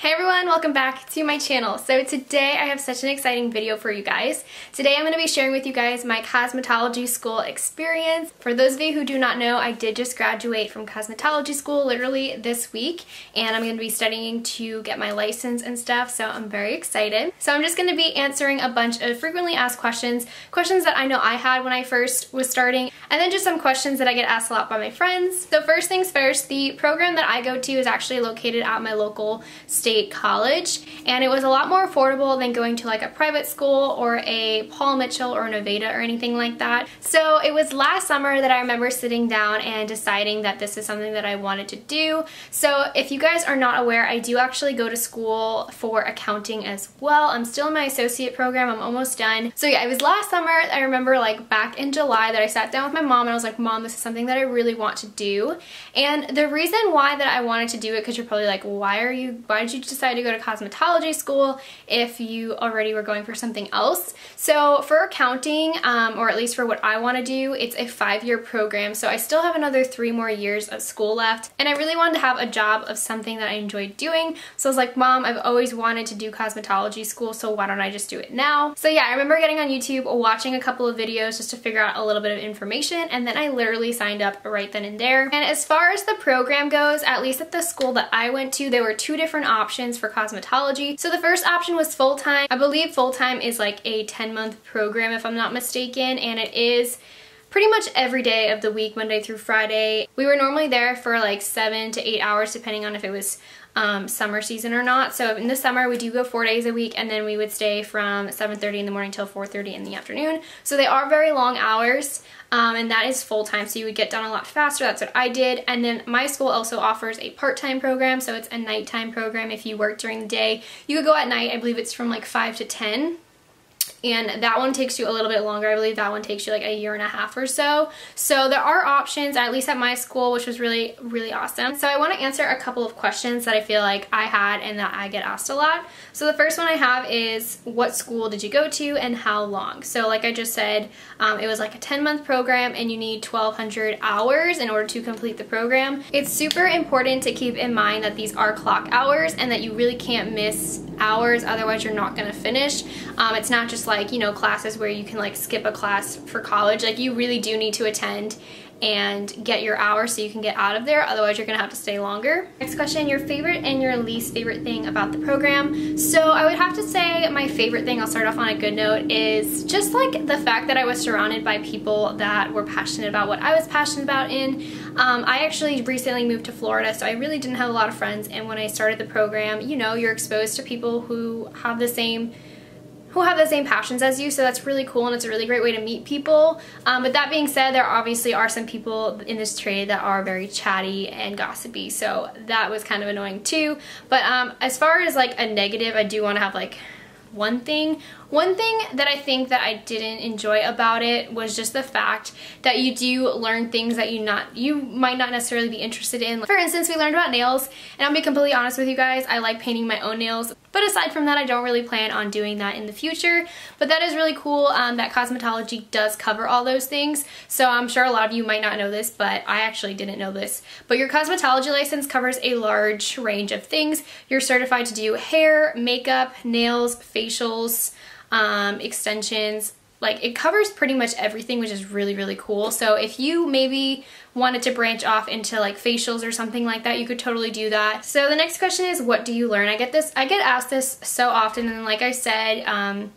Hi everyone, welcome back to my channel. So today I have such an exciting video for you guys. Today I'm going to be sharing with you guys my cosmetology school experience. For those of you who do not know, I did just graduate from cosmetology school literally this week, and I'm going to be studying to get my license and stuff, so I'm very excited. So I'm just going to be answering a bunch of frequently asked questions that I know I had when I first was starting, and then just some questions that I get asked a lot by my friends. So first things first, the program that I go to is actually located at my local state college, and it was a lot more affordable than going to like a private school or a Paul Mitchell or an Aveda or anything like that. So it was last summer that I remember sitting down and deciding that this is something that I wanted to do. So if you guys are not aware, I do actually go to school for accounting as well. I'm still in my associate program, I'm almost done. So yeah, it was last summer. I remember like back in July that I sat down with my mom and I was like, Mom, this is something that I really want to do. And the reason why that I wanted to do it, because you're probably like, why did you decide to go to cosmetology school if you already were going for something else? So for accounting, or at least for what I want to do, it's a 5-year program, so I still have another 3 more years of school left, and I really wanted to have a job of something that I enjoyed doing. So I was like, Mom, I've always wanted to do cosmetology school, so why don't I just do it now? So yeah, I remember getting on YouTube, watching a couple of videos just to figure out a little bit of information, and then I literally signed up right then and there. And as far as the program goes, at least at the school that I went to, there were 2 different options for cosmetology. So the first option was full-time. I believe full-time is like a 10-month program if I'm not mistaken, and it is pretty much every day of the week, Monday through Friday. We were normally there for like 7 to 8 hours depending on if it was summer season or not. So in the summer we do go 4 days a week, and then we would stay from 7:30 in the morning till 4:30 in the afternoon. So they are very long hours, and that is full-time, so you would get done a lot faster. That's what I did. And then my school also offers a part-time program, so it's a nighttime program. If you work during the day, you could go at night. I believe it's from like 5 to 10. And that one takes you a little bit longer. I believe that one takes you like 1.5 years or so. So there are options, at least at my school, which was really, really awesome. So I want to answer a couple of questions that I feel like I had and that I get asked a lot. So the first one I have is, what school did you go to and how long? So like I just said, it was like a 10-month program, and you need 1,200 hours in order to complete the program. It's super important to keep in mind that these are clock hours and that you really can't miss hours, otherwise you're not going to finish. It's not just like, you know, classes where you can like skip a class for college. Like, you really do need to attend and get your hours so you can get out of there, otherwise you're gonna have to stay longer. Next question, your favorite and your least favorite thing about the program. So I would have to say my favorite thing, I'll start off on a good note, is just like the fact that I was surrounded by people that were passionate about what I was passionate about in. I actually recently moved to Florida, so I really didn't have a lot of friends, and when I started the program, you know, you're exposed to people who have the same passions as you, so that's really cool, and it's a really great way to meet people. But that being said, there obviously are some people in this trade that are very chatty and gossipy, so that was kind of annoying too. But as far as like a negative, I do want to have like one thing that I think that I didn't enjoy about it was just the fact that you do learn things that you might not necessarily be interested in. For instance, we learned about nails, and I'll be completely honest with you guys, I like painting my own nails, but aside from that, I don't really plan on doing that in the future. But that is really cool that cosmetology does cover all those things. So I'm sure a lot of you might not know this, but I actually didn't know this. But your cosmetology license covers a large range of things. You're certified to do hair, makeup, nails, facials, extensions. Like, it covers pretty much everything, which is really, really cool. So if you maybe wanted to branch off into like facials or something like that, you could totally do that. So the next question is, what do you learn? I get asked this so often, and like I said,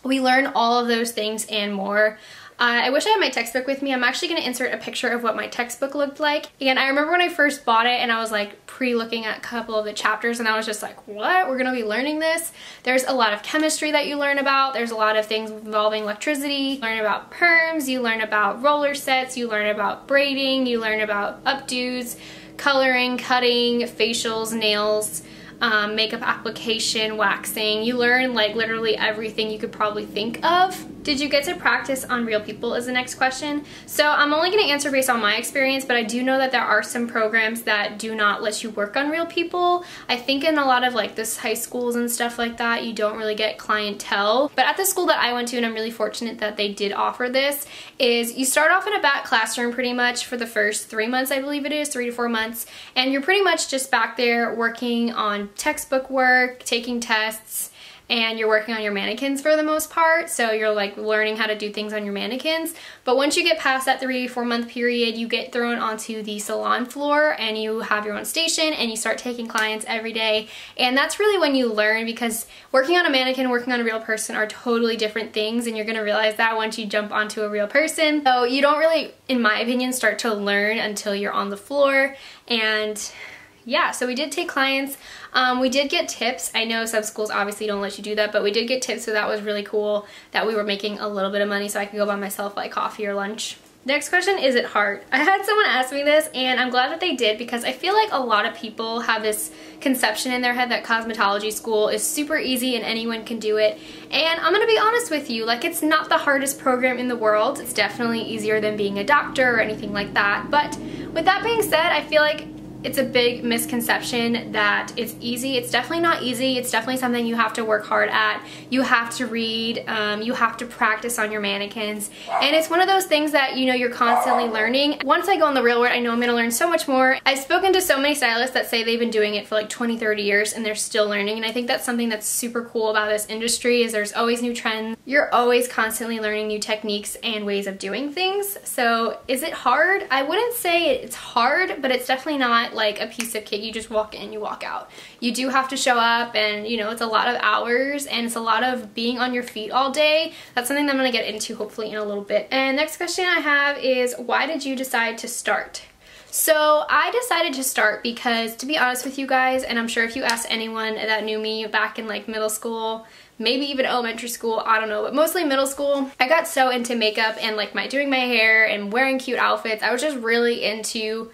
we learn all of those things and more. I wish I had my textbook with me. I'm actually going to insert a picture of what my textbook looked like. And I remember when I first bought it and I was like pre-looking at a couple of the chapters, and I was just like, what? We're going to be learning this? There's a lot of chemistry that you learn about. There's a lot of things involving electricity. You learn about perms, you learn about roller sets, you learn about braiding, you learn about updos, coloring, cutting, facials, nails, makeup application, waxing. You learn like literally everything you could probably think of. Did you get to practice on real people is the next question. So I'm only going to answer based on my experience, but I do know that there are some programs that do not let you work on real people. I think in a lot of like this high schools and stuff like that, you don't really get clientele. But at the school that I went to, and I'm really fortunate that they did offer this, is you start off in a back classroom pretty much for the first 3 months, I believe it is, 3 to 4 months. And you're pretty much just back there working on textbook work, taking tests, and you're working on your mannequins for the most part, so you're like learning how to do things on your mannequins. But once you get past that 3 to 4 month period, you get thrown onto the salon floor and you have your own station and you start taking clients every day. And that's really when you learn, because working on a mannequin, working on a real person are totally different things, and you're gonna realize that once you jump onto a real person. So you don't really, in my opinion, start to learn until you're on the floor. And yeah, so we did take clients. We did get tips. I know some schools obviously don't let you do that, but we did get tips, so that was really cool that we were making a little bit of money so I could go buy myself like coffee or lunch. Next question, is it hard? I had someone ask me this, and I'm glad that they did, because I feel like a lot of people have this conception in their head that cosmetology school is super easy and anyone can do it. And I'm gonna be honest with you, like, it's not the hardest program in the world. It's definitely easier than being a doctor or anything like that. But with that being said, I feel like it's a big misconception that it's easy. It's definitely not easy. It's definitely something you have to work hard at. You have to read, you have to practice on your mannequins. And it's one of those things that, you know, you're constantly learning. Once I go in the real world, I know I'm gonna learn so much more. I've spoken to so many stylists that say they've been doing it for like 20, 30 years and they're still learning. And I think that's something that's super cool about this industry, is there's always new trends. You're always constantly learning new techniques and ways of doing things. So is it hard? I wouldn't say it's hard, but it's definitely not like a piece of cake. You just walk in, you walk out. You do have to show up, and you know, it's a lot of hours and it's a lot of being on your feet all day. That's something that I'm gonna get into hopefully in a little bit. And next question I have is, why did you decide to start? So I decided to start because, to be honest with you guys, and I'm sure if you asked anyone that knew me back in like middle school, maybe even elementary school, I don't know, but mostly middle school, I got so into makeup and like doing my hair and wearing cute outfits. I was just really into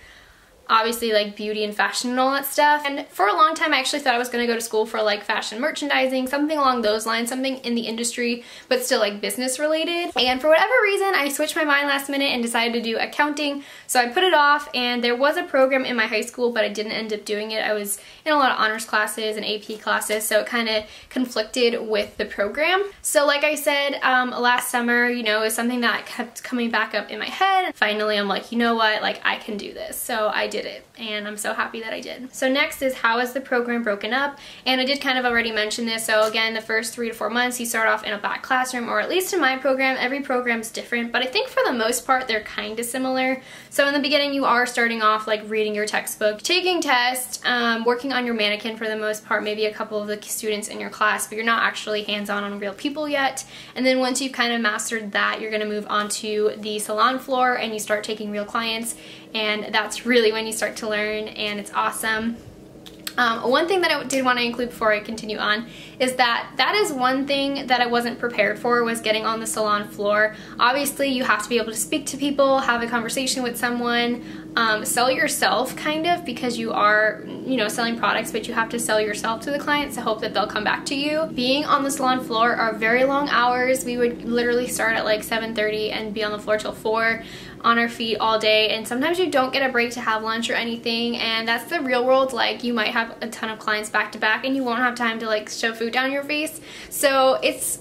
obviously like beauty and fashion and all that stuff. And for a long time I actually thought I was going to go to school for like fashion merchandising, something along those lines, something in the industry but still like business related. And for whatever reason I switched my mind last minute and decided to do accounting, so I put it off. And there was a program in my high school but I didn't end up doing it. I was in a lot of honors classes and AP classes, so it kind of conflicted with the program. So like I said, last summer, you know, is something that kept coming back up in my head. Finally I'm like, you know what, like I can do this. So I did it, and I'm so happy that I did. So next is, how is the program broken up? And I did kind of already mention this. So again, the first 3 to 4 months you start off in a back classroom, or at least in my program. Every program's different, but I think for the most part they're kind of similar. So in the beginning you are starting off like reading your textbook, taking tests, working on your mannequin for the most part, maybe a couple of the students in your class, but you're not actually hands-on real people yet. And then once you've kind of mastered that, you're going to move on to the salon floor and you start taking real clients, and that's really when you start to learn, and it's awesome. One thing that I did want to include before I continue on is that is one thing that I wasn't prepared for, was getting on the salon floor. Obviously you have to be able to speak to people, have a conversation with someone, sell yourself kind of, because you are, you know, selling products, but you have to sell yourself to the clients to hope that they'll come back to you. Being on the salon floor are very long hours. We would literally start at like 7:30 and be on the floor till 4, on our feet all day, and sometimes you don't get a break to have lunch or anything. And that's the real world. Like, you might have a ton of clients back to back and you won't have time to like shove food down your face. So it's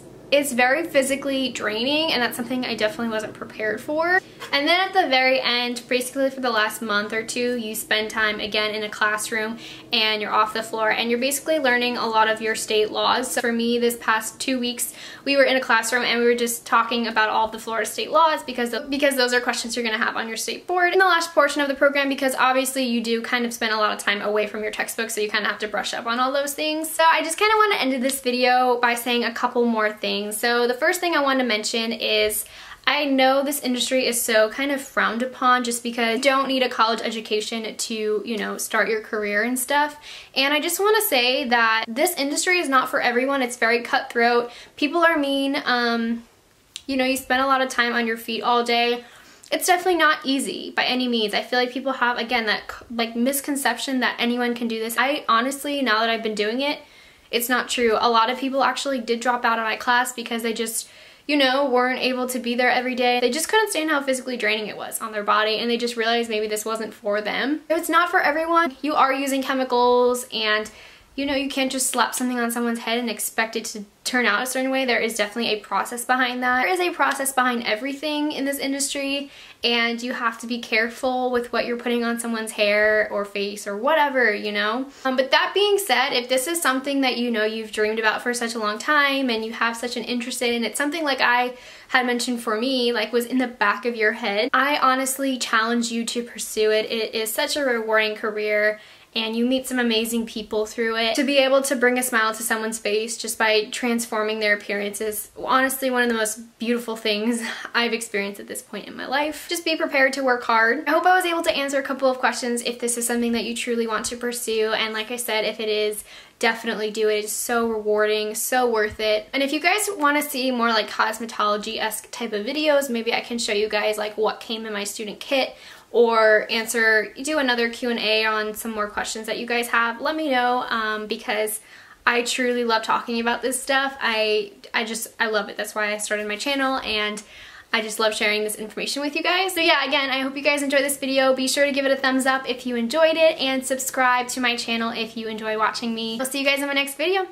very physically draining, and that's something I definitely wasn't prepared for. And then at the very end, basically for the last month or two, you spend time again in a classroom and you're off the floor and you're basically learning a lot of your state laws. So for me, this past 2 weeks, we were in a classroom and we were just talking about all of the Florida state laws, because those are questions you're gonna have on your state board in the last portion of the program, because obviously you do kind of spend a lot of time away from your textbook, so you kind of have to brush up on all those things. So I just kind of want to end this video by saying a couple more things. So the first thing I want to mention is, I know this industry is so kind of frowned upon just because you don't need a college education to, you know, start your career and stuff. And I just want to say that this industry is not for everyone. It's very cutthroat. People are mean. You know, you spend a lot of time on your feet all day. It's definitely not easy by any means. I feel like people have, again, that like misconception that anyone can do this. I honestly, now that I've been doing it, it's not true. A lot of people actually did drop out of my class because they just, you know, weren't able to be there every day. They just couldn't stand how physically draining it was on their body, and they just realized maybe this wasn't for them. So it's not for everyone. You are using chemicals, and you know, you can't just slap something on someone's head and expect it to turn out a certain way. There is definitely a process behind that. There is a process behind everything in this industry, and you have to be careful with what you're putting on someone's hair or face or whatever, you know? But that being said, if this is something that you know you've dreamed about for such a long time and you have such an interest in, it's something like I had mentioned for me, like was in the back of your head, I honestly challenge you to pursue it. It is such a rewarding career, and you meet some amazing people through it. To be able to bring a smile to someone's face just by transforming their appearance is honestly one of the most beautiful things I've experienced at this point in my life. Just be prepared to work hard. I hope I was able to answer a couple of questions if this is something that you truly want to pursue, and like I said, if it is, definitely do it. It's so rewarding, so worth it. And if you guys want to see more like cosmetology-esque type of videos, maybe I can show you guys like what came in my student kit, or do another Q&A on some more questions that you guys have. Let me know, because I truly love talking about this stuff. I love it. That's why I started my channel, and I just love sharing this information with you guys. So yeah, again, I hope you guys enjoyed this video. Be sure to give it a thumbs up if you enjoyed it, and subscribe to my channel if you enjoy watching me. I'll see you guys in my next video.